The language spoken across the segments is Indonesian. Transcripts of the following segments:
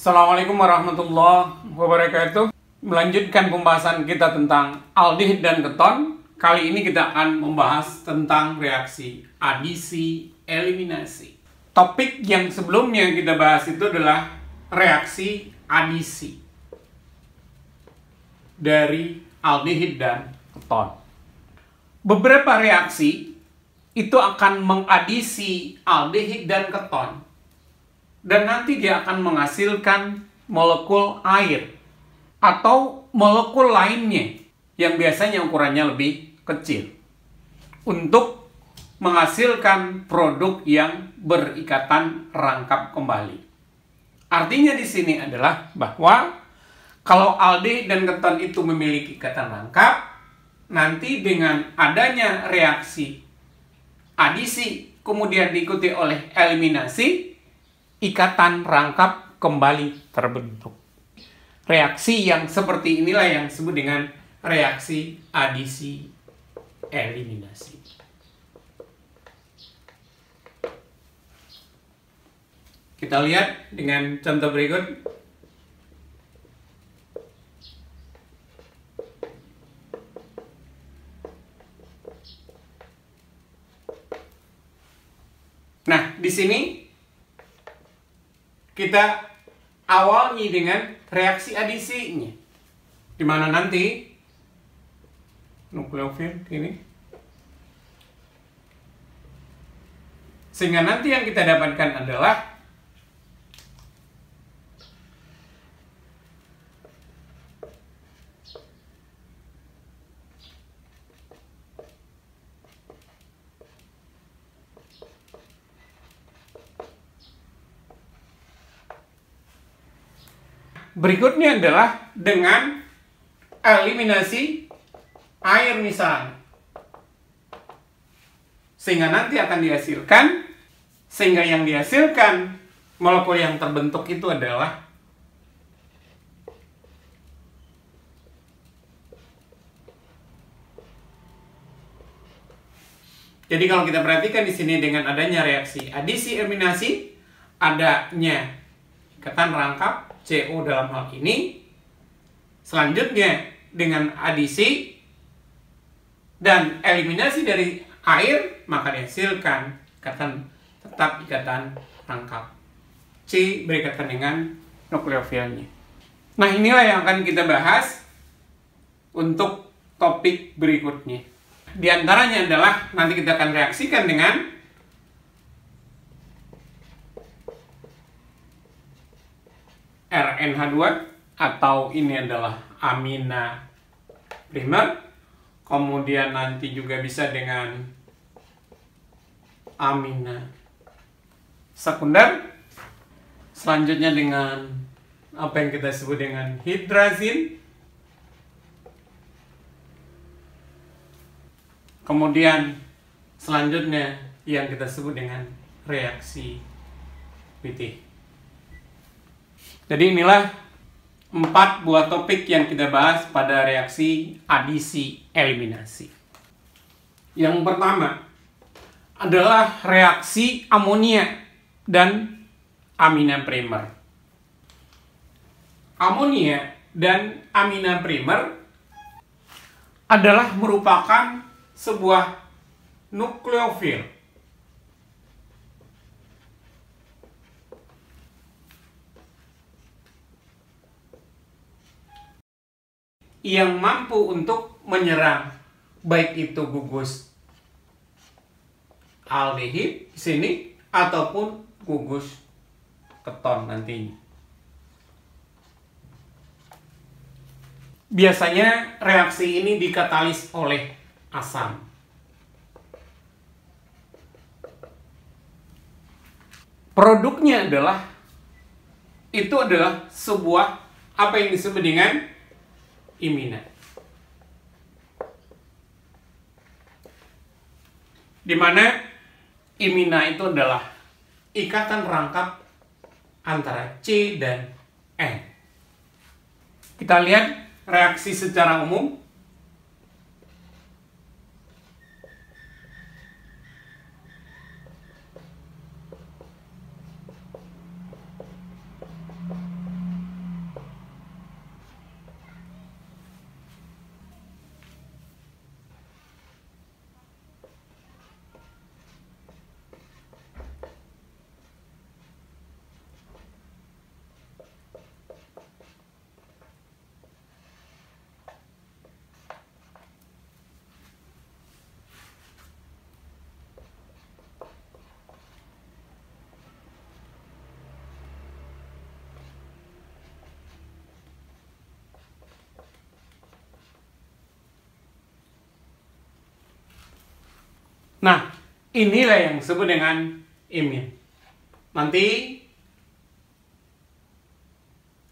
Assalamualaikum warahmatullahi wabarakatuh. Melanjutkan pembahasan kita tentang aldehid dan keton. Kali ini kita akan membahas tentang reaksi adisi eliminasi. Topik yang sebelumnya kita bahas itu adalah reaksi adisi dari aldehid dan keton. Beberapa reaksi itu akan mengadisi aldehid dan keton, dan nanti dia akan menghasilkan molekul air atau molekul lainnya yang biasanya ukurannya lebih kecil untuk menghasilkan produk yang berikatan rangkap kembali. Artinya di sini adalah bahwa kalau aldehid dan keton itu memiliki ikatan rangkap, nanti dengan adanya reaksi adisi kemudian diikuti oleh eliminasi, ikatan rangkap kembali terbentuk. Reaksi yang seperti inilah yang disebut dengan reaksi adisi eliminasi. Kita lihat dengan contoh berikut. Nah, di sini kita awali dengan reaksi adisinya, di mana nanti nukleofil ini, sehingga nanti yang kita dapatkan adalah berikutnya adalah dengan eliminasi air misalnya. Sehingga nanti akan dihasilkan, sehingga yang dihasilkan molekul yang terbentuk itu adalah jadi kalau kita perhatikan di sini dengan adanya reaksi adisi eliminasi, adanya ikatan rangkap CO dalam hal ini, selanjutnya dengan adisi dan eliminasi dari air, maka dihasilkan tetap ikatan rangkap C berikatan dengan nukleofilnya. Nah, inilah yang akan kita bahas untuk topik berikutnya. Di antaranya adalah nanti kita akan reaksikan dengan RNH2 atau ini adalah amina primer, kemudian nanti juga bisa dengan amina sekunder, selanjutnya dengan apa yang kita sebut dengan hidrazin, kemudian selanjutnya yang kita sebut dengan reaksi PT. Jadi inilah 4 buah topik yang kita bahas pada reaksi adisi eliminasi. Yang pertama adalah reaksi amonia dan amina primer. Amonia dan amina primer adalah merupakan sebuah nukleofil yang mampu untuk menyerang baik itu gugus aldehid di sini ataupun gugus keton nantinya. Biasanya reaksi ini dikatalis oleh asam. Produknya adalah sebuah apa yang disebut dengan imina, di mana imina itu adalah ikatan rangkap antara C dan N. Kita lihat reaksi secara umum. Nah, inilah yang disebut dengan imin. Nanti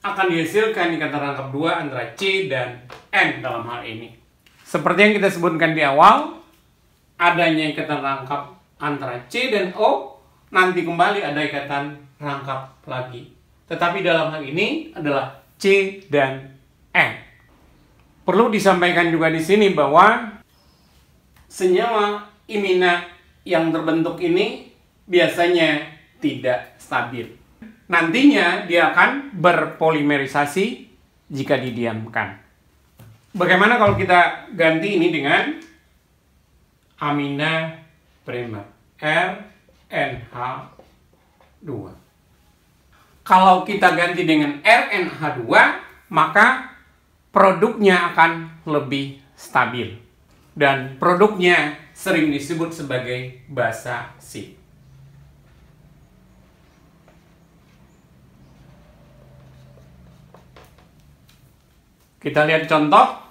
akan dihasilkan ikatan rangkap 2 antara C dan N dalam hal ini. Seperti yang kita sebutkan di awal, adanya ikatan rangkap antara C dan O, nanti kembali ada ikatan rangkap lagi. Tetapi dalam hal ini adalah C dan N. Perlu disampaikan juga di sini bahwa senyawa imina yang terbentuk ini biasanya tidak stabil. Nantinya dia akan berpolimerisasi jika didiamkan. Bagaimana kalau kita ganti ini dengan amina primer RNH2? Kalau kita ganti dengan RNH2, maka produknya akan lebih stabil. Dan produknya sering disebut sebagai basa C. Kita lihat contoh.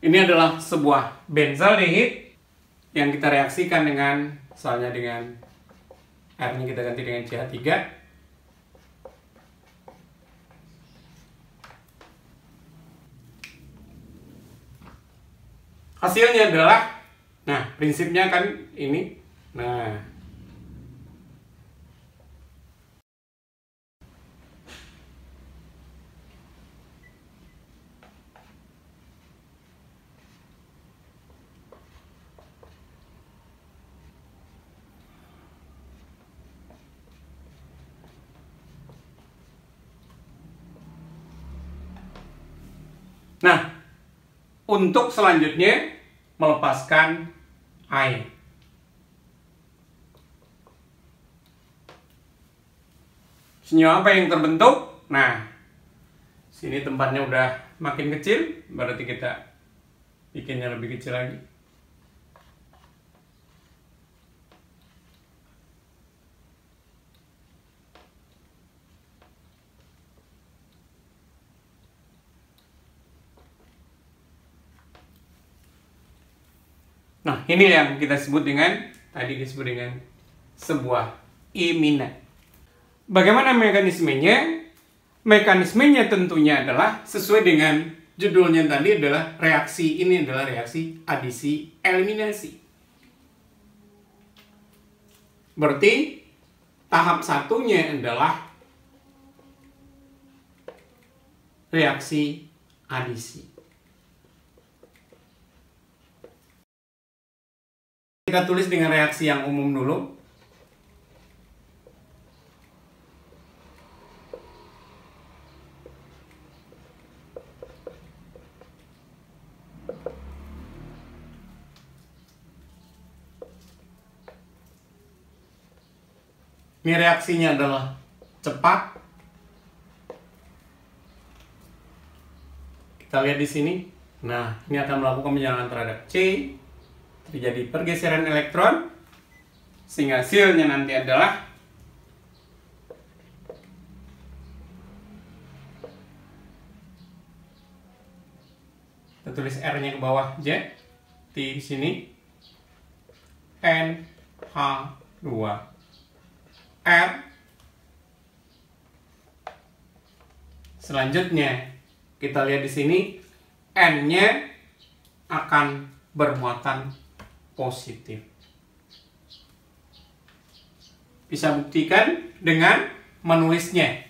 Ini adalah sebuah benzaldehid yang kita reaksikan dengan, misalnya dengan airnya kita ganti dengan CH3. Hasilnya adalah, nah prinsipnya kan ini, nah untuk selanjutnya melepaskan air. Senyawa apa yang terbentuk? Nah, sini tempatnya udah makin kecil, berarti kita bikinnya lebih kecil lagi. Nah, ini yang kita sebut dengan, tadi disebut dengan sebuah imina. Bagaimana mekanismenya? Mekanismenya tentunya adalah sesuai dengan judulnya tadi, adalah reaksi ini adalah reaksi adisi eliminasi. Berarti tahap satunya adalah reaksi adisi. Kita tulis dengan reaksi yang umum dulu. Ini reaksinya adalah cepat. Kita lihat di sini. Nah, ini akan melakukan penyalaan terhadap C. Terjadi pergeseran elektron, sehingga hasilnya nanti adalah kita tulis R-nya ke bawah, Z, T di sini, NH2 R. Selanjutnya kita lihat di sini N-nya akan bermuatan positif. Bisa buktikan dengan menulisnya.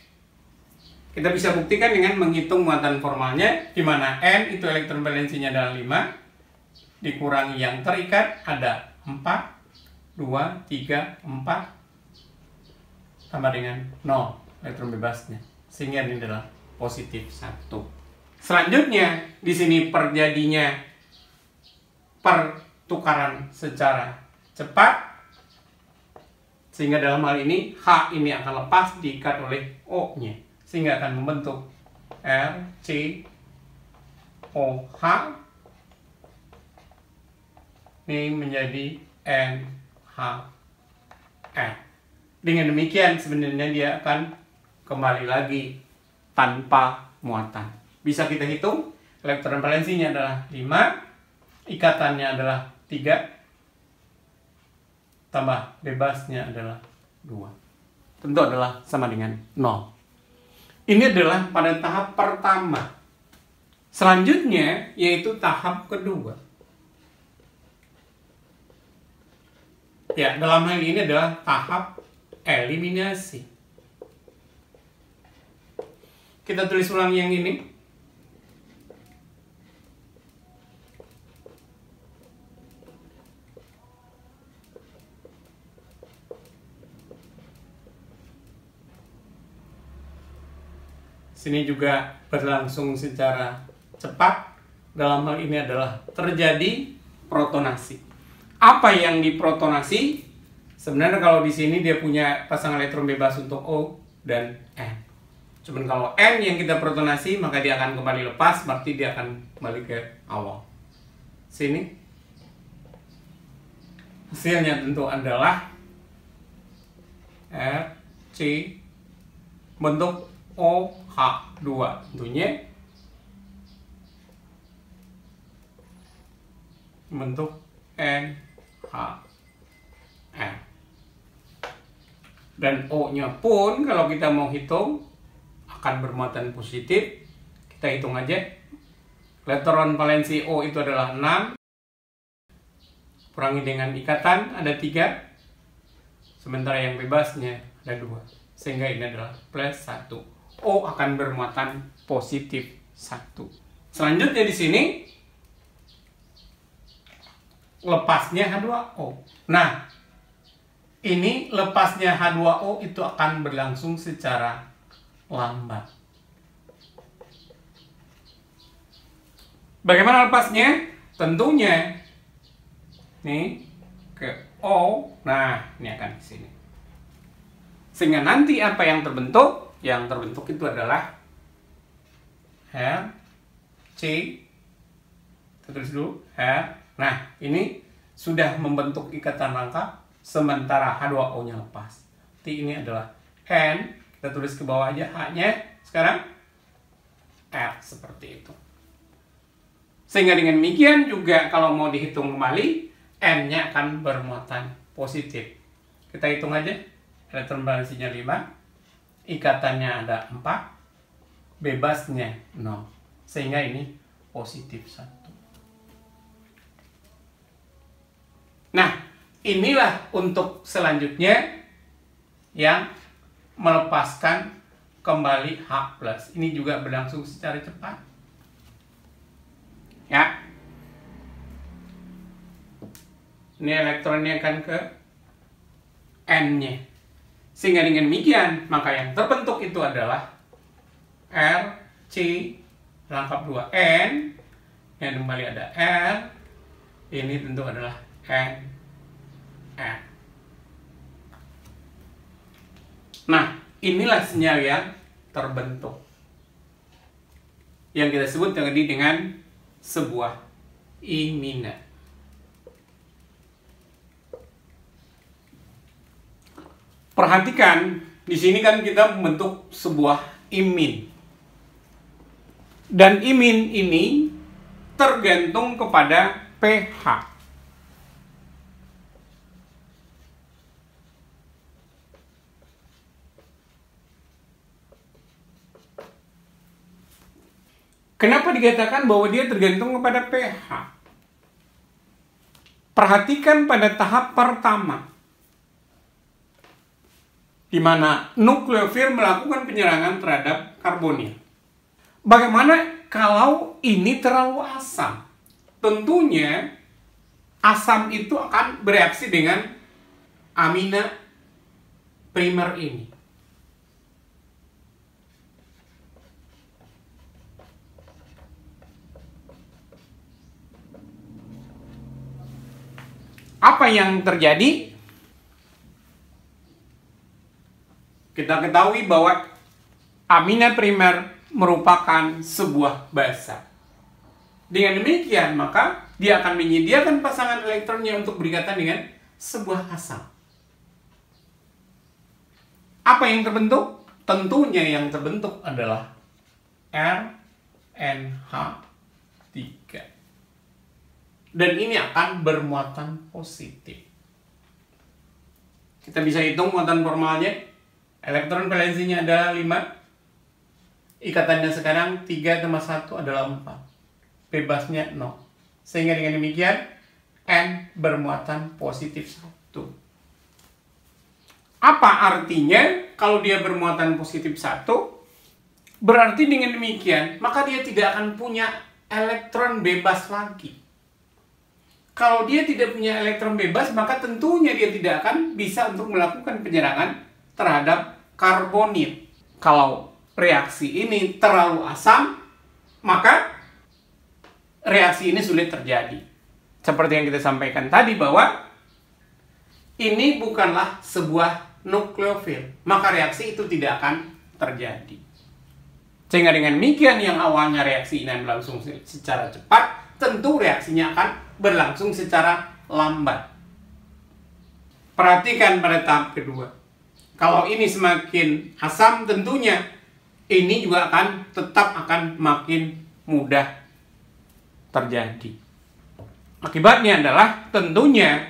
Kita bisa buktikan dengan menghitung muatan formalnya, di mana N itu elektron valensinya adalah 5, dikurangi yang terikat ada 4, 2, 3, 4, tambah dengan 0 elektron bebasnya, sehingga ini adalah positif 1. Selanjutnya di sini terjadinya pertukaran secara cepat, sehingga dalam hal ini H ini akan lepas diikat oleh O-nya, sehingga akan membentuk RCOH. Ini menjadi NHR. Dengan demikian sebenarnya dia akan kembali lagi tanpa muatan. Bisa kita hitung, elektron valensinya adalah 5, ikatannya adalah 3, tambah bebasnya adalah 2. Tentu adalah sama dengan 0. Ini adalah pada tahap pertama. Selanjutnya yaitu tahap kedua. Ya, dalam hal ini adalah tahap eliminasi. Kita tulis ulang yang ini. Sini juga berlangsung secara cepat. Dalam hal ini adalah terjadi protonasi. Apa yang diprotonasi? Sebenarnya kalau di sini dia punya pasangan elektron bebas untuk O dan N. Cuman kalau N yang kita protonasi, maka dia akan kembali lepas, berarti dia akan kembali ke awal. Sini. Hasilnya tentu adalah R, C, bentuk OH2 tentunya. Bentuk NH. Dan O-nya pun kalau kita mau hitung akan bermuatan positif. Kita hitung aja. Elektron valensi O itu adalah 6. Kurangi dengan ikatan ada 3. Sementara yang bebasnya ada 2. Sehingga ini adalah plus 1. O akan bermuatan positif 1. Selanjutnya di sini lepasnya H2O. Nah, ini lepasnya H2O itu akan berlangsung secara lambat. Bagaimana lepasnya? Tentunya nih ke O. Nah, ini akan di sini. Sehingga nanti apa yang terbentuk? Yang terbentuk itu adalah R, C. Kita tulis dulu R. Nah, ini sudah membentuk ikatan rangkap. Sementara H2O-nya lepas. Jadi ini adalah N. Kita tulis ke bawah aja H-nya. Sekarang R seperti itu. Sehingga dengan demikian juga kalau mau dihitung kembali, N-nya akan bermuatan positif. Kita hitung aja. Elektron valensinya 5. Ikatannya ada 4. Bebasnya 0. Sehingga ini positif 1. Nah, inilah untuk selanjutnya yang melepaskan kembali H+. Ini juga berlangsung secara cepat. Ya. Ini elektronnya akan ke N-nya. Sehingga dengan demikian, maka yang terbentuk itu adalah R, C, rangkap 2N. Yang kembali ada R. Ini tentu adalah N. Nah, inilah sinyal yang terbentuk. Yang kita sebut tadi dengan sebuah imina. Perhatikan, di sini kan kita membentuk sebuah imin. Dan imin ini tergantung kepada pH. Kenapa dikatakan bahwa dia tergantung kepada pH? Perhatikan pada tahap pertama, di mana nukleofil melakukan penyerangan terhadap karbonil. Bagaimana kalau ini terlalu asam? Tentunya asam itu akan bereaksi dengan amina primer ini. Apa yang terjadi? Kita ketahui bahwa amina primer merupakan sebuah basa. Dengan demikian, maka dia akan menyediakan pasangan elektronnya untuk berikatan dengan sebuah asam. Apa yang terbentuk? tentunya yang terbentuk adalah RNH3. Dan ini akan bermuatan positif. Kita bisa hitung muatan formalnya. Elektron valensinya adalah 5. Ikatannya sekarang 3 tambah 1 adalah 4. Bebasnya 0. Sehingga dengan demikian, N bermuatan positif 1. Apa artinya kalau dia bermuatan positif 1? Berarti dengan demikian, maka dia tidak akan punya elektron bebas lagi. Kalau dia tidak punya elektron bebas, maka tentunya dia tidak akan bisa untuk melakukan penyerangan terhadap karbonit. Kalau reaksi ini terlalu asam, maka reaksi ini sulit terjadi. Seperti yang kita sampaikan tadi bahwa ini bukanlah sebuah nukleofil, maka reaksi itu tidak akan terjadi. Sehingga dengan demikian yang awalnya reaksi ini berlangsung secara cepat, tentu reaksinya akan berlangsung secara lambat. Perhatikan pada tahap kedua. Kalau ini semakin asam, tentunya ini juga tetap akan makin mudah terjadi. Akibatnya adalah tentunya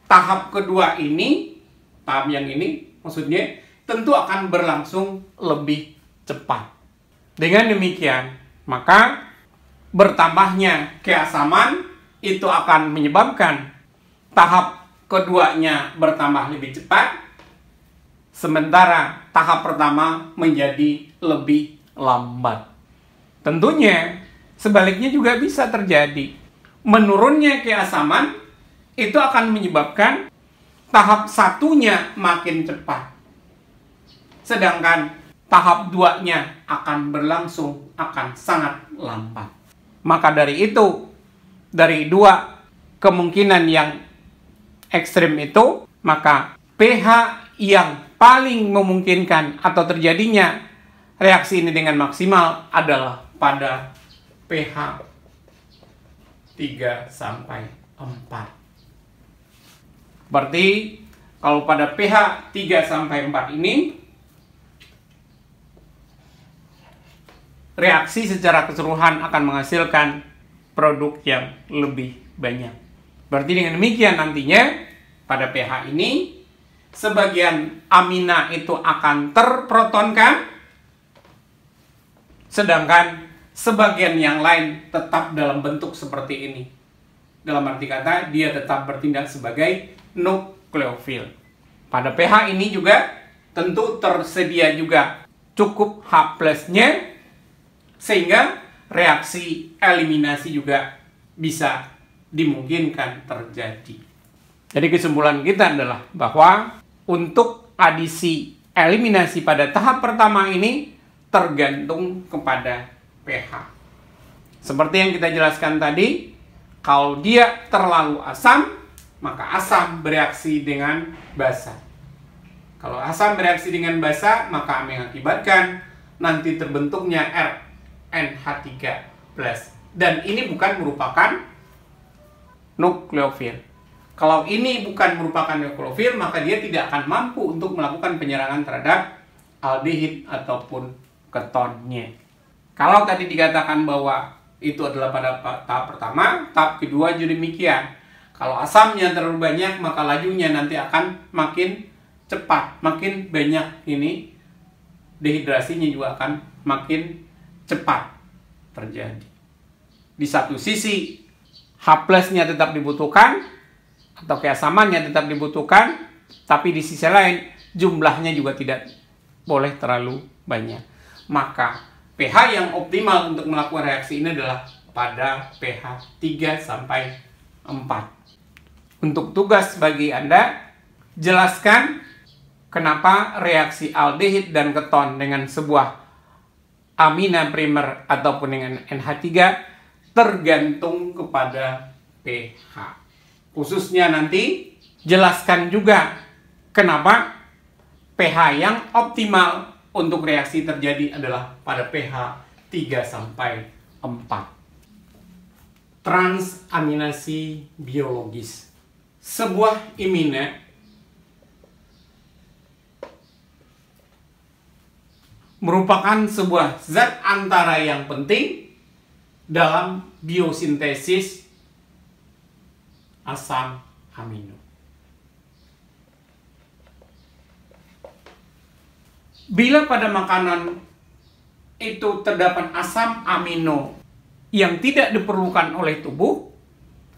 tahap kedua ini, tahap yang ini maksudnya tentu akan berlangsung lebih cepat. Dengan demikian, maka bertambahnya keasaman itu akan menyebabkan tahap keduanya bertambah lebih cepat, sementara tahap pertama menjadi lebih lambat. Tentunya sebaliknya juga bisa terjadi. Menurunnya keasaman itu akan menyebabkan tahap satunya makin cepat, sedangkan tahap 2-nya akan berlangsung akan sangat lambat. Maka dari itu, dari dua kemungkinan yang ekstrim itu, maka pH yang paling memungkinkan atau terjadinya reaksi ini dengan maksimal adalah pada pH 3 sampai 4. Berarti kalau pada pH 3 sampai 4 ini reaksi secara keseluruhan akan menghasilkan produk yang lebih banyak. Berarti dengan demikian nantinya pada pH ini sebagian amina itu akan terprotonkan, sedangkan sebagian yang lain tetap dalam bentuk seperti ini. Dalam arti kata, dia tetap bertindak sebagai nukleofil. Pada pH ini juga tentu tersedia juga cukup H+-nya, sehingga reaksi eliminasi juga bisa dimungkinkan terjadi. Jadi kesimpulan kita adalah bahwa untuk adisi eliminasi pada tahap pertama ini tergantung kepada pH. Seperti yang kita jelaskan tadi, kalau dia terlalu asam, maka asam bereaksi dengan basa. Kalau asam bereaksi dengan basa, maka mengakibatkan nanti terbentuknya RNH3+. Dan ini bukan merupakan nukleofil. Kalau ini bukan merupakan nukleofil, maka dia tidak akan mampu untuk melakukan penyerangan terhadap aldehid ataupun ketonnya. Kalau tadi dikatakan bahwa itu adalah pada tahap pertama, tahap kedua juga demikian. Kalau asamnya terlalu banyak, maka lajunya nanti akan makin cepat, makin banyak ini, dehidrasinya juga akan makin cepat terjadi. Di satu sisi, H+-nya tetap dibutuhkan, atau keasamannya tetap dibutuhkan, tapi di sisi lain, jumlahnya juga tidak boleh terlalu banyak. Maka, pH yang optimal untuk melakukan reaksi ini adalah pada pH 3 sampai 4. Untuk tugas bagi Anda, jelaskan kenapa reaksi aldehid dan keton dengan sebuah amina primer ataupun dengan NH3 tergantung kepada pH. Khususnya nanti jelaskan juga kenapa pH yang optimal untuk reaksi terjadi adalah pada pH 3 sampai 4. Transaminasi biologis. Sebuah imina merupakan sebuah zat antara yang penting dalam biosintesis asam amino. Bila pada makanan itu terdapat asam amino yang tidak diperlukan oleh tubuh,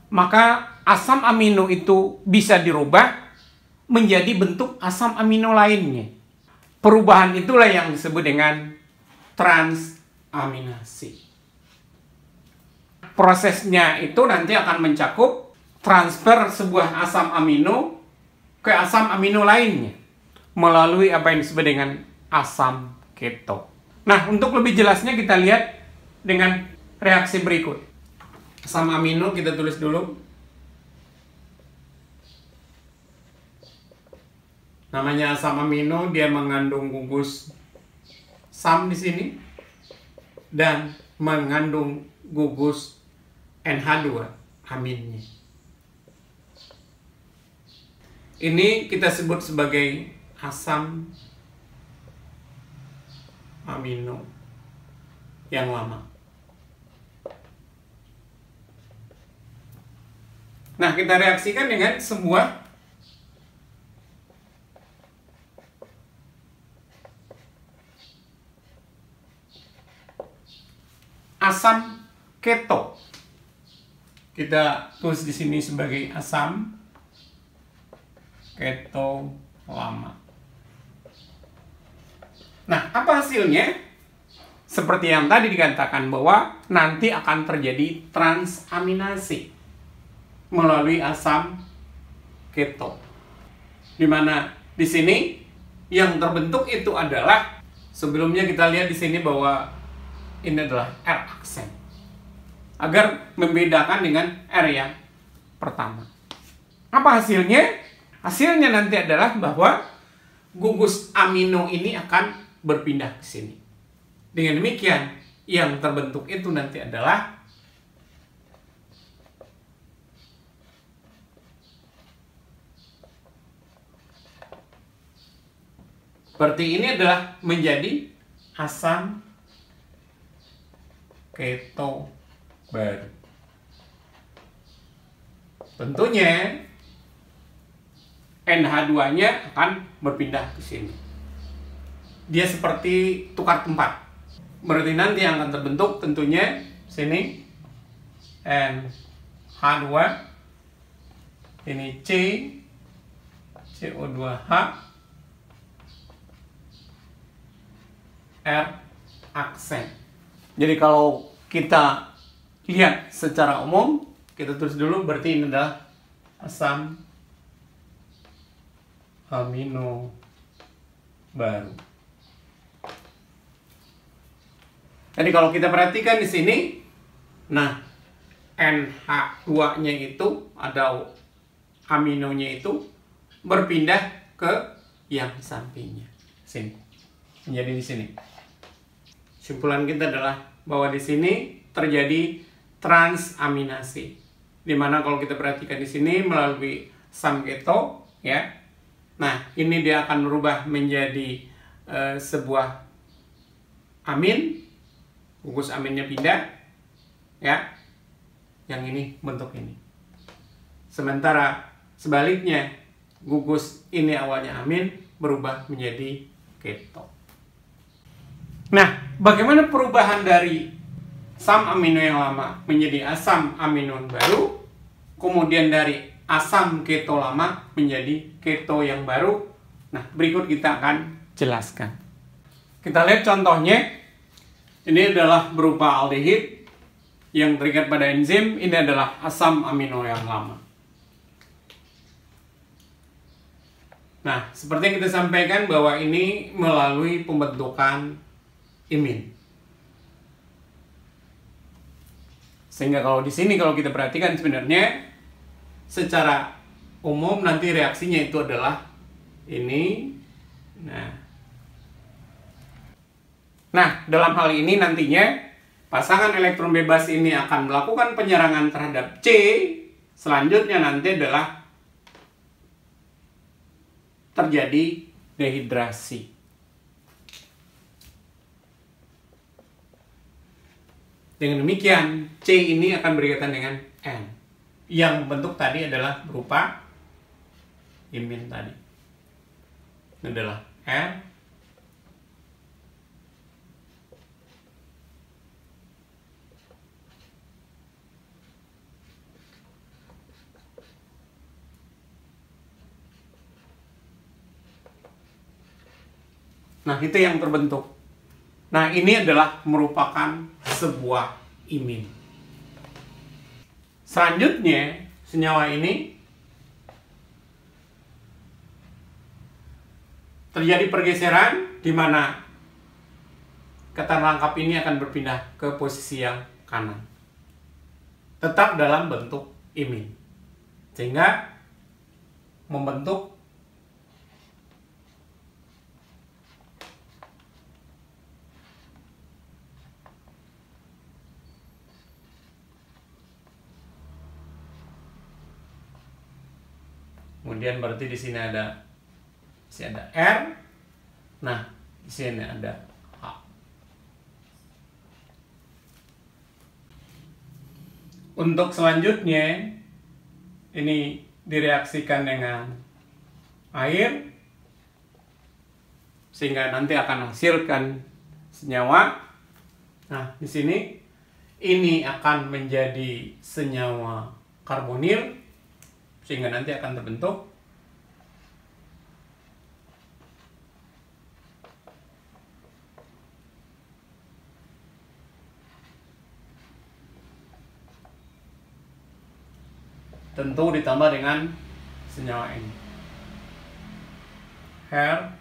maka asam amino itu bisa dirubah menjadi bentuk asam amino lainnya. Perubahan itulah yang disebut dengan transaminasi. Prosesnya itu nanti akan mencakup transfer sebuah asam amino ke asam amino lainnya melalui apa yang disebut dengan asam keto. Nah, untuk lebih jelasnya kita lihat dengan reaksi berikut. Asam amino kita tulis dulu. Namanya asam amino, dia mengandung gugus SAM di sini dan mengandung gugus NH2 aminnya. Ini kita sebut sebagai asam amino yang lama. Nah, kita reaksikan dengan sebuah asam keto. Kita tulis di sini sebagai asam keto lama. Nah, apa hasilnya? Seperti yang tadi dikatakan bahwa nanti akan terjadi transaminasi melalui asam keto. Di mana di sini yang terbentuk itu adalah, sebelumnya kita lihat di sini bahwa ini adalah R aksen agar membedakan dengan R yang pertama. Apa hasilnya? Hasilnya nanti adalah bahwa gugus amino ini akan berpindah ke sini. Dengan demikian, yang terbentuk itu nanti adalah seperti ini, adalah menjadi asam keto baru. Tentunya NH2-nya akan berpindah ke sini. Dia seperti tukar tempat. Berarti nanti yang akan terbentuk tentunya sini NH2, ini C, CO2H, R aksen. Jadi kalau kita lihat secara umum, kita tulis dulu, berarti ini adalah asam amino baru. Jadi kalau kita perhatikan di sini, nah NH2-nya itu ada aminonya itu berpindah ke yang sampingnya. Sini. Menjadi di sini. Kesimpulan kita adalah bahwa di sini terjadi transaminasi. Dimana kalau kita perhatikan di sini melalui asam keto, ya. Nah, ini dia akan berubah menjadi sebuah amin. Gugus aminnya pindah, ya. Yang ini bentuk ini. Sementara sebaliknya, gugus ini awalnya amin berubah menjadi keto. Nah, bagaimana perubahan dari asam amino yang lama menjadi asam amino baru, kemudian dari asam keto lama menjadi keto yang baru? Nah, berikut kita akan jelaskan. Kita lihat contohnya. Ini adalah berupa aldehid yang terikat pada enzim. Ini adalah asam amino yang lama. Nah, seperti yang kita sampaikan bahwa ini melalui pembentukan imin. Sehingga kalau di sini kalau kita perhatikan sebenarnya secara umum nanti reaksinya itu adalah ini. Nah, dalam hal ini nantinya pasangan elektron bebas ini akan melakukan penyerangan terhadap C. Selanjutnya nanti adalah terjadi dehidrasi. Dengan demikian, C ini akan berkaitan dengan N. Yang bentuk tadi adalah berupa imin tadi. Ini adalah R. Nah, itu yang terbentuk. Nah, ini adalah merupakan sebuah imin. Selanjutnya, senyawa ini terjadi pergeseran di mana ketan rangkap ini akan berpindah ke posisi yang kanan. Tetap dalam bentuk imin. Sehingga membentuk kemudian berarti di sini ada R. Nah, di sini ada H. Untuk selanjutnya ini direaksikan dengan air sehingga nanti akan menghasilkan senyawa. Nah, di sini ini akan menjadi senyawa karbonil sehingga nanti akan terbentuk tentu ditambah dengan senyawa ini Her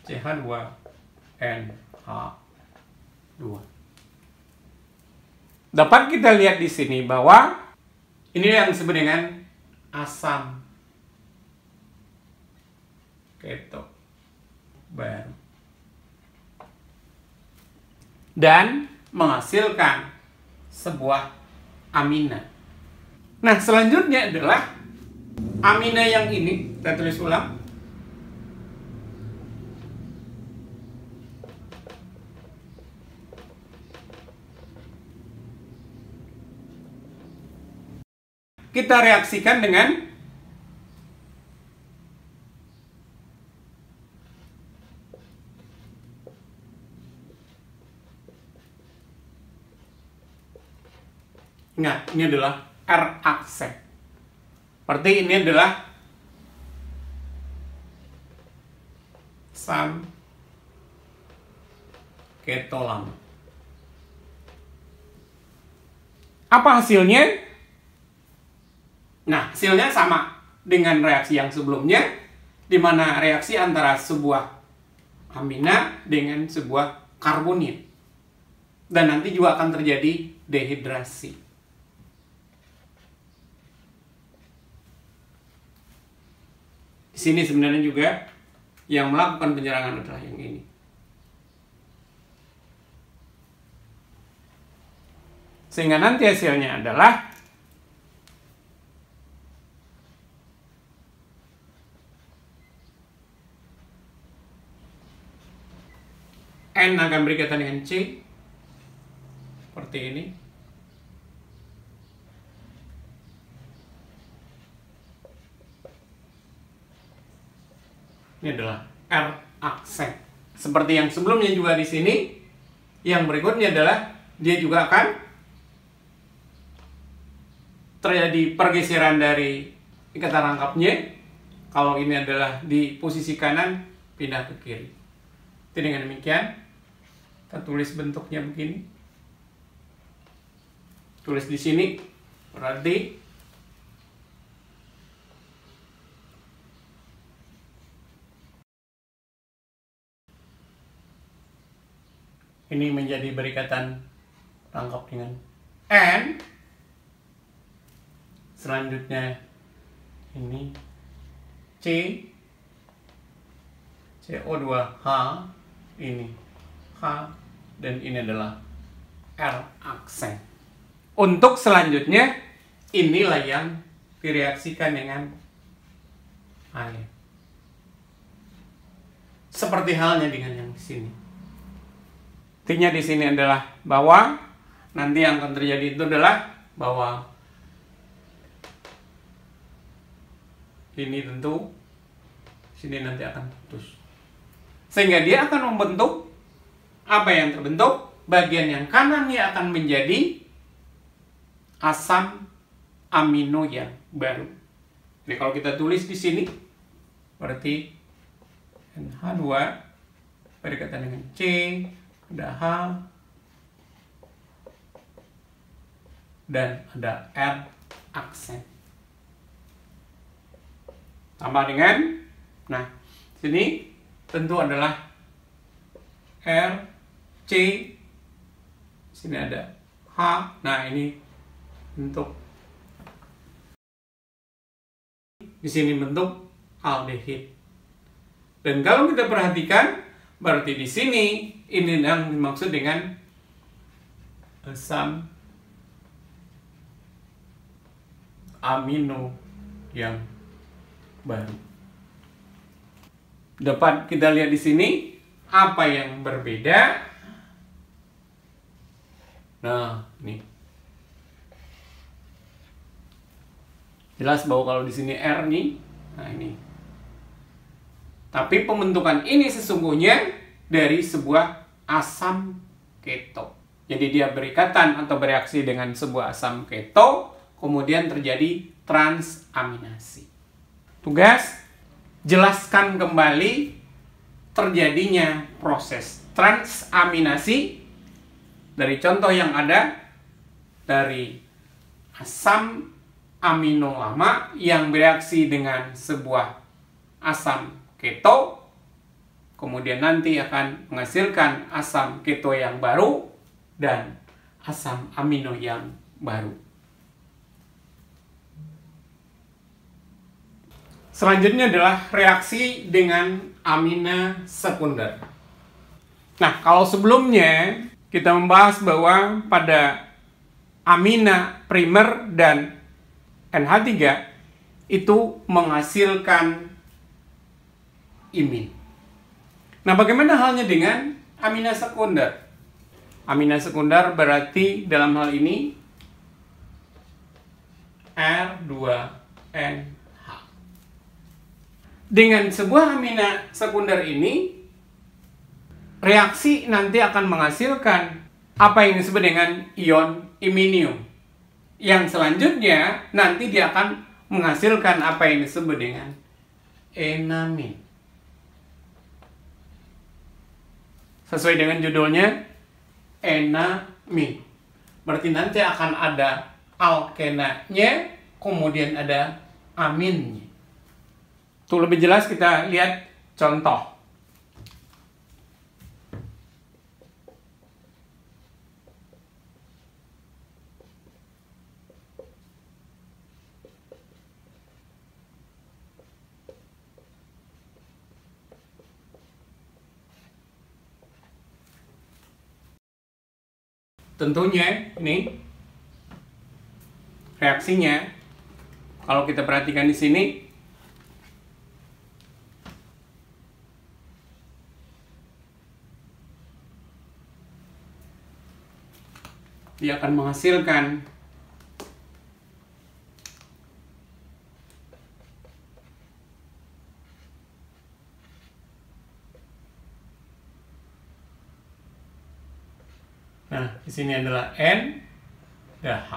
CH2NH2. Dapat kita lihat di sini bahwa ini yang disebut dengan asam keto baru dan menghasilkan sebuah amina. Nah, selanjutnya adalah amina yang ini, kita tulis ulang. Kita reaksikan dengan ingat, ini adalah R aksen. Berarti ini adalah asam ketolam. Apa hasilnya? Nah, hasilnya sama dengan reaksi yang sebelumnya, di mana reaksi antara sebuah amina dengan sebuah karbonil. Dan nanti juga akan terjadi dehidrasi. Di sini sebenarnya juga yang melakukan penyerangan adalah yang ini. Sehingga nanti hasilnya adalah N akan berkaitan dengan C seperti ini. Ini adalah R aksen. Seperti yang sebelumnya juga di sini. Yang berikutnya adalah dia juga akan terjadi pergeseran dari ikatan rangkapnya. Kalau ini adalah di posisi kanan, pindah ke kiri. Jadi dengan demikian kita tulis bentuknya begini. Tulis di sini berarti ini menjadi berikatan rangkap dengan N. Selanjutnya ini C CO2H, ini H, dan ini adalah R aksen. Untuk selanjutnya, inilah yang direaksikan dengan air. Seperti halnya dengan yang di sini. T-nya di sini adalah bawah. Nanti yang akan terjadi itu adalah bawah. Ini tentu sini nanti akan putus. Sehingga dia akan membentuk apa yang terbentuk? Bagian yang kanannya akan menjadi asam amino yang baru. Jadi kalau kita tulis di sini berarti NH2 berdekatan dengan C, ada H, dan ada R aksen. Tambah dengan, nah, sini tentu adalah R, C, sini ada H, nah ini bentuk, di sini bentuk aldehid. Dan kalau kita perhatikan, berarti di sini ini yang dimaksud dengan asam amino yang baru. Dapat kita lihat di sini apa yang berbeda. Nah, ini jelas bahwa kalau di sini R nih, nah ini. Tapi pembentukan ini sesungguhnya dari sebuah asam keto. Jadi dia berikatan atau bereaksi dengan sebuah asam keto, kemudian terjadi transaminasi. Tugas, jelaskan kembali terjadinya proses transaminasi dari contoh yang ada dari asam amino lama yang bereaksi dengan sebuah asam keto, kemudian nanti akan menghasilkan asam keto yang baru dan asam amino yang baru. Selanjutnya adalah reaksi dengan amina sekunder. Nah, kalau sebelumnya kita membahas bahwa pada amina primer dan NH3 itu menghasilkan imin. Nah, bagaimana halnya dengan amina sekunder? Amina sekunder berarti dalam hal ini R2N. Dengan sebuah amina sekunder ini, reaksi nanti akan menghasilkan apa yang disebut dengan ion iminium. Yang selanjutnya nanti dia akan menghasilkan apa yang disebut dengan enamin. Sesuai dengan judulnya, enamin. Berarti nanti akan ada alkenanya, kemudian ada aminnya. Untuk lebih jelas kita lihat contoh. Tentunya ini reaksinya kalau kita perhatikan di sini dia akan menghasilkan nah, di sini adalah N dan H.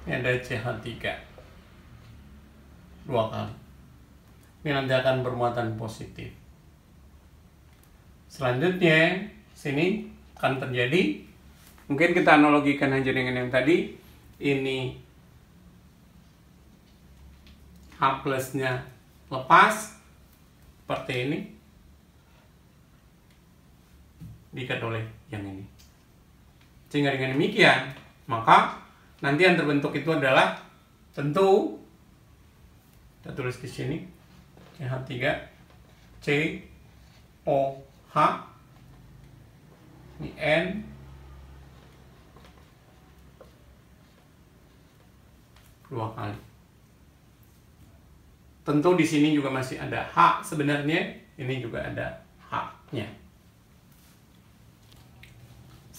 Ini ada CH3 dua kali. Ini nanti akan bermuatan positif. Selanjutnya sini akan terjadi, mungkin kita analogikan aja dengan yang tadi. Ini H plusnya lepas seperti ini, diikat oleh yang ini. Sehingga dengan demikian, maka nanti yang terbentuk itu adalah tentu, kita tulis di sini, CH3, COH, ini N, dua kali. Tentu di sini juga masih ada H sebenarnya, ini juga ada H-nya.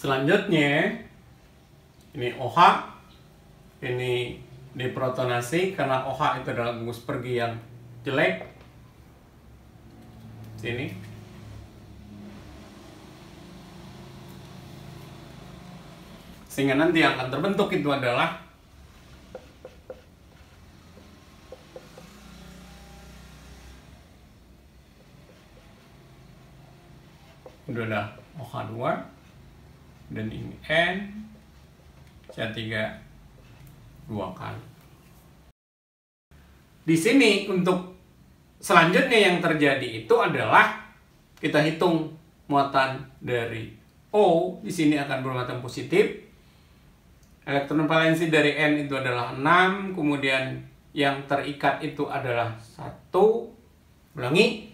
Selanjutnya, ini OH, ini diprotonasi karena OH itu adalah gugus pergi yang jelek. Sini. Sehingga nanti yang akan terbentuk itu adalah udah ada OH2 dan ini N CH3 2 kali. Di sini untuk selanjutnya yang terjadi itu adalah kita hitung muatan dari O, di sini akan bermuatan positif. Elektron valensi dari N itu adalah 6, kemudian yang terikat itu adalah 1. Ulangi,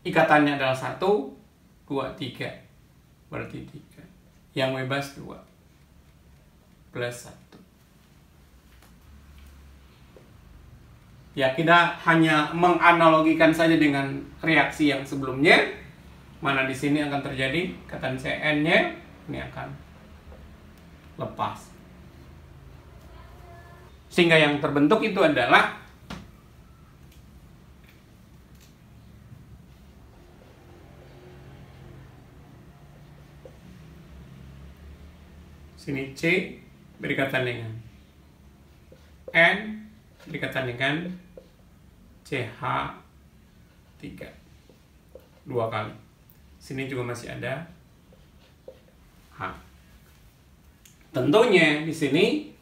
ikatannya adalah 1, 2, 3, berarti 3. Yang bebas 2 plus 1. Ya, kita hanya menganalogikan saja dengan reaksi yang sebelumnya, mana di sini akan terjadi ikatan Cn-nya ini akan lepas. Sehingga yang terbentuk itu adalah sini C berikatan dengan N berikatan dengan CH3 2 kali. Sini juga masih ada H. Tentunya di sini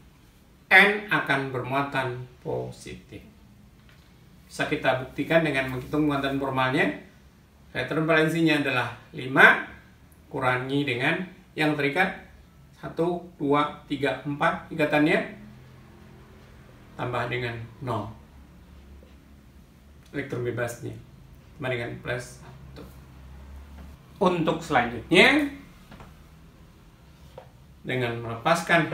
N akan bermuatan positif. Bisa kita buktikan dengan menghitung muatan formalnya. Elektron valensinya adalah 5, kurangi dengan yang terikat 1, 2, 3, 4 ikatannya, tambah dengan 0 elektron bebasnya, tambah dengan plus 1. Untuk selanjutnya, dengan melepaskan H+,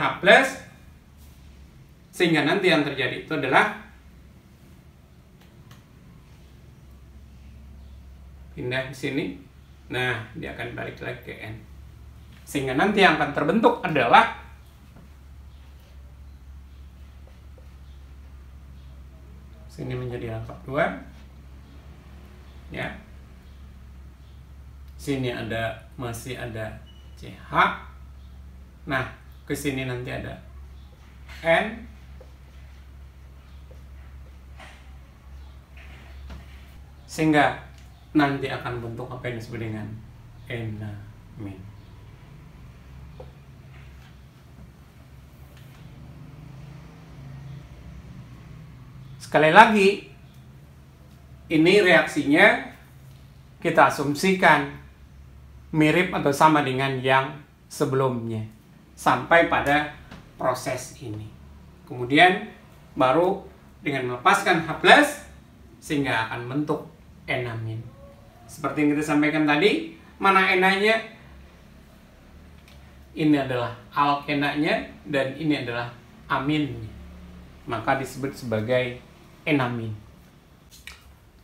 sehingga nanti yang terjadi itu adalah pindah ke sini. Nah, dia akan balik lagi ke N. Sehingga nanti yang akan terbentuk adalah sini menjadi lengkap 2. Ya. Sini masih ada CH. Nah, ke sini nanti ada N. Sehingga nanti akan bentuk apa yang disebut dengan enamin. Sekali lagi, ini reaksinya kita asumsikan mirip atau sama dengan yang sebelumnya sampai pada proses ini. Kemudian baru dengan melepaskan H+, sehingga akan bentuk enamin. Seperti yang kita sampaikan tadi, mana enanya? Ini adalah alkenanya dan ini adalah aminnya. Maka disebut sebagai enamin.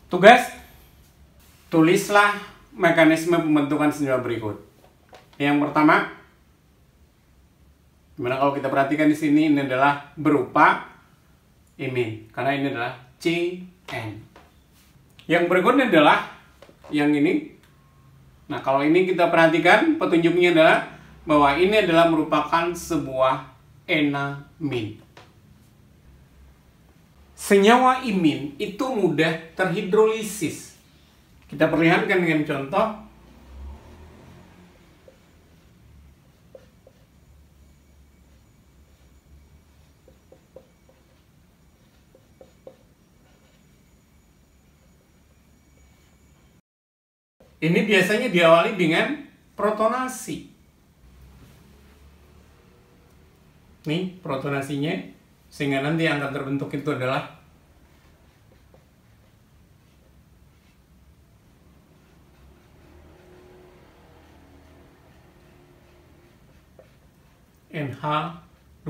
Tugas, tulislah mekanisme pembentukan senyawa berikut. Yang pertama, dimana kalau kita perhatikan di sini ini adalah berupa imin, karena ini adalah CN. Yang berikutnya adalah yang ini. Nah, kalau ini kita perhatikan petunjuknya adalah bahwa ini adalah merupakan sebuah enamin. Senyawa imin itu mudah terhidrolisis. Kita perlihatkan dengan contoh. Ini biasanya diawali dengan protonasi. Nih protonasinya. Sehingga nanti yang akan terbentuk itu adalah NH2+.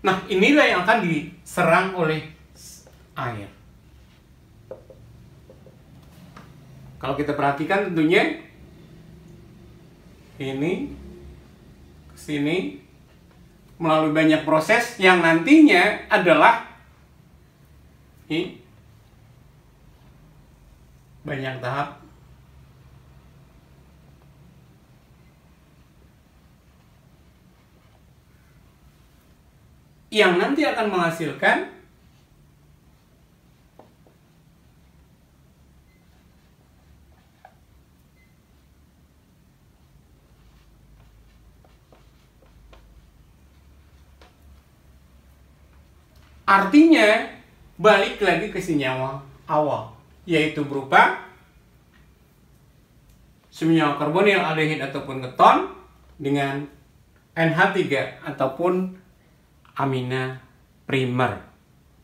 Nah, inilah yang akan diserang oleh air. Kalau kita perhatikan tentunya ini ke sini melalui banyak proses yang nantinya adalah ini banyak tahap yang nanti akan menghasilkan artinya balik lagi ke senyawa awal, yaitu berupa senyawa karbonil, aldehid ataupun keton dengan NH3 ataupun amina primer.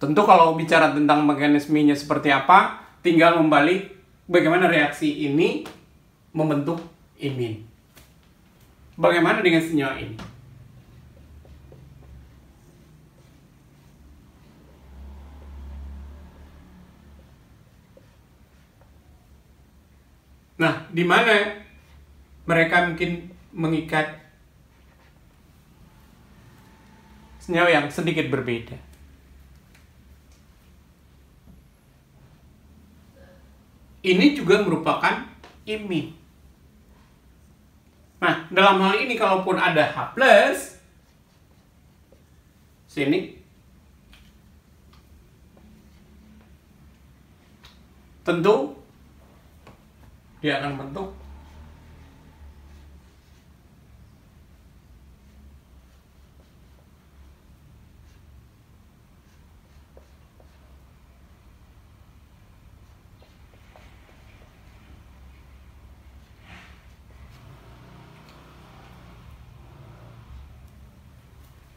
Tentu kalau bicara tentang mekanismenya seperti apa, tinggal membalik bagaimana reaksi ini membentuk imin. Bagaimana dengan senyawa ini? Nah, di mana mereka mungkin mengikat senyawa yang sedikit berbeda. Ini juga merupakan imin. Nah, dalam hal ini kalaupun ada H+, sini tentu dia akan bentuk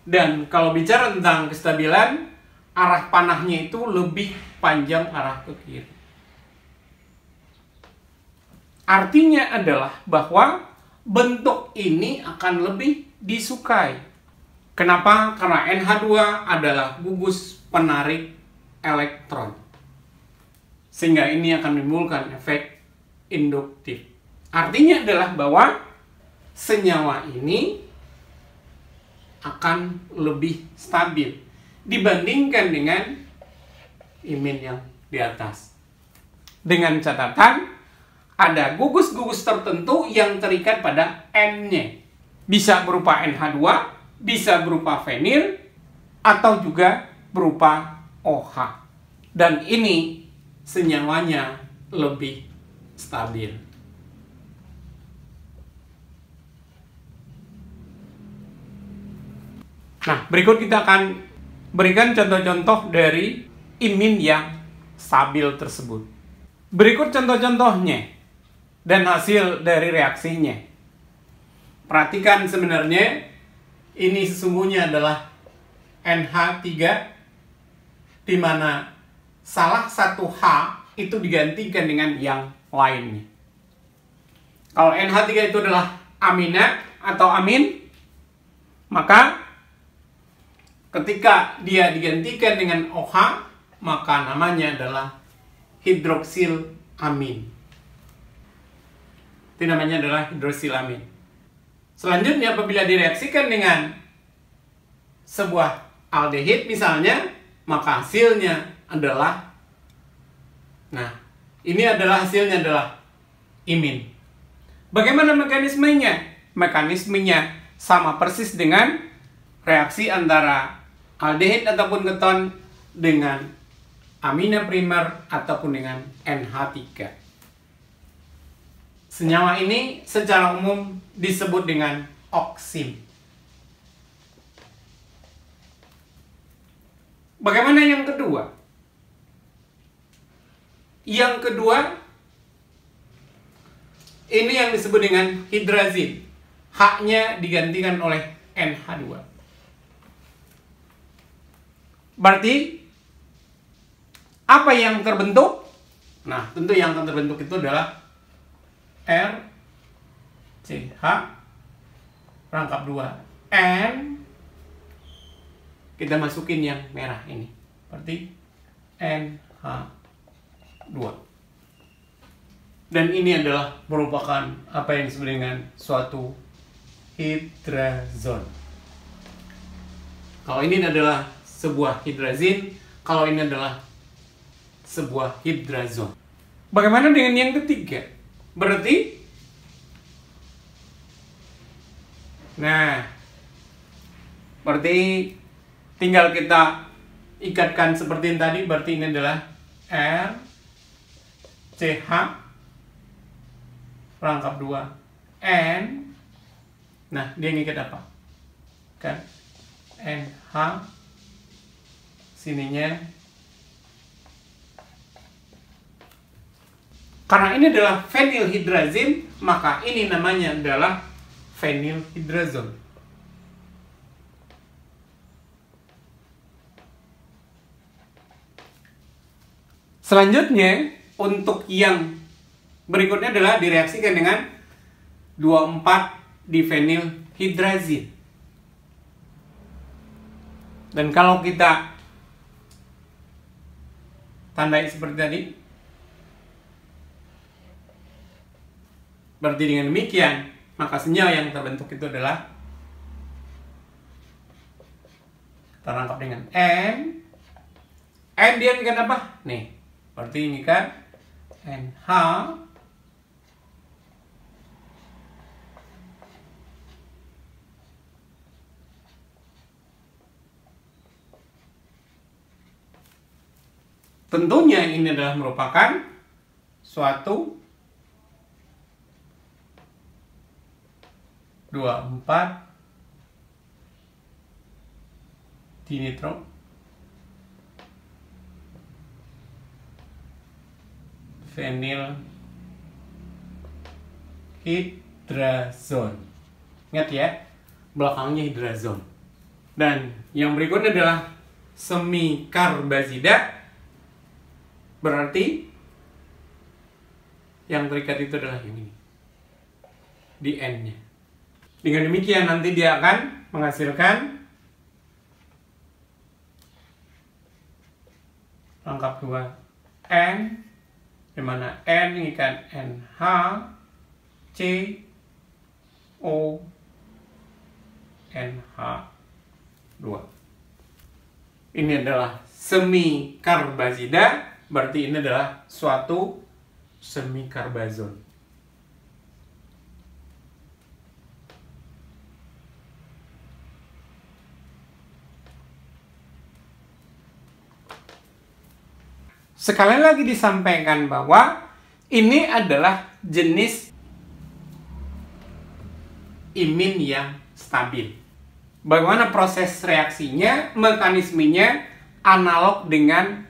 dan kalau bicara tentang kestabilan, arah panahnya itu lebih panjang arah ke kiri. Artinya adalah bahwa bentuk ini akan lebih disukai. Kenapa? Karena NH2 adalah gugus penarik elektron. Sehingga ini akan menimbulkan efek induktif. Artinya adalah bahwa senyawa ini akan lebih stabil dibandingkan dengan imin yang di atas. Dengan catatan, ada gugus-gugus tertentu yang terikat pada N-nya. Bisa berupa NH2, bisa berupa fenil, atau juga berupa OH. Dan ini senyawanya lebih stabil. Nah, berikut kita akan berikan contoh-contoh dari imin yang stabil tersebut. Berikut contoh-contohnya dan hasil dari reaksinya. Perhatikan sebenarnya ini sesungguhnya adalah NH3 di mana salah satu H itu digantikan dengan yang lainnya. Kalau NH3 itu adalah amina atau amin, maka ketika dia digantikan dengan OH, maka namanya adalah hidroksil amin. Itu namanya adalah hidroksilamin. Selanjutnya apabila direaksikan dengan sebuah aldehid misalnya, maka hasilnya adalah, nah ini adalah hasilnya adalah imin. Bagaimana mekanismenya? Mekanismenya sama persis dengan reaksi antara aldehid ataupun keton dengan amina primer ataupun dengan NH3. Senyawa ini secara umum disebut dengan oksim. Bagaimana yang kedua? Yang kedua, ini yang disebut dengan hidrazin. H-nya digantikan oleh NH2. Berarti, apa yang terbentuk? Nah, tentu yang akan terbentuk itu adalah RCH rangkap 2 N, kita masukin yang merah ini berarti NH2. Dan ini adalah merupakan apa yang disebut dengan suatu hidrazon. Kalau ini adalah sebuah hidrazin, kalau ini adalah sebuah hidrazon. Bagaimana dengan yang ketiga? Berarti, berarti tinggal kita ikatkan seperti yang tadi. Berarti ini adalah R, CH, rangkap 2, N. Nah, dia ngikat apa? Kan? NH, sininya. Karena ini adalah fenilhidrazin, maka ini namanya adalah fenilhidrazon. Selanjutnya, untuk yang berikutnya adalah direaksikan dengan 2,4-difenilhidrazin. Dan kalau kita tandai seperti tadi, berarti dengan demikian, maka senyawa yang terbentuk itu adalah terangkap dengan N. N dia ini kan apa? Nih, berarti ini kan NH tentunya ini adalah merupakan suatu 2,4 dinitro fenilhidrazon. Ingat ya, belakangnya hidrazon. Dan yang berikutnya adalah semikarbazida. Berarti yang terikat itu adalah ini, di N-nya. Dengan demikian nanti dia akan menghasilkan rangkap 2 N, di mana N mengikat NH, C, O, NH2. Ini adalah semikarbazida, berarti ini adalah suatu semikarbazon. Sekali lagi disampaikan bahwa ini adalah jenis imin yang stabil. Bagaimana proses reaksinya, mekanismenya analog dengan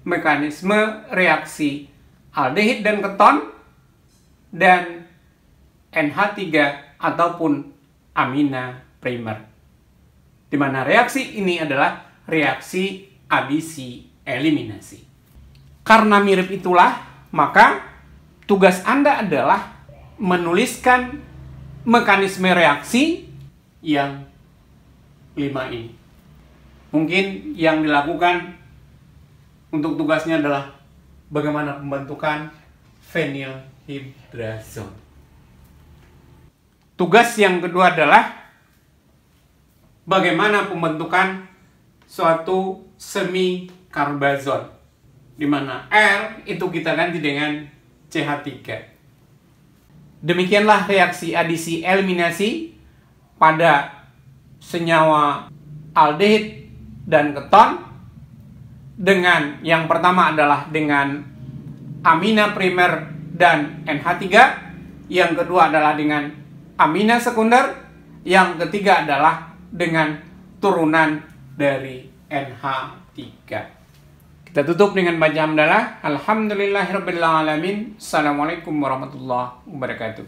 mekanisme reaksi aldehid dan keton dan NH3 ataupun amina primer. Di mana reaksi ini adalah reaksi adisi eliminasi. Karena mirip itulah, maka tugas Anda adalah menuliskan mekanisme reaksi yang 5 ini. Mungkin yang dilakukan untuk tugasnya adalah bagaimana pembentukan fenilhidrazon. Tugas yang kedua adalah bagaimana pembentukan suatu semikarbazon, di mana R itu kita ganti dengan CH3. Demikianlah reaksi adisi eliminasi pada senyawa aldehid dan keton, dengan yang pertama adalah dengan amina primer dan NH3, yang kedua adalah dengan amina sekunder, yang ketiga adalah dengan turunan dari NH3. Kita tutup dengan baca hamdalah. Alhamdulillahirabbil alamin. Assalamualaikum warahmatullahi wabarakatuh.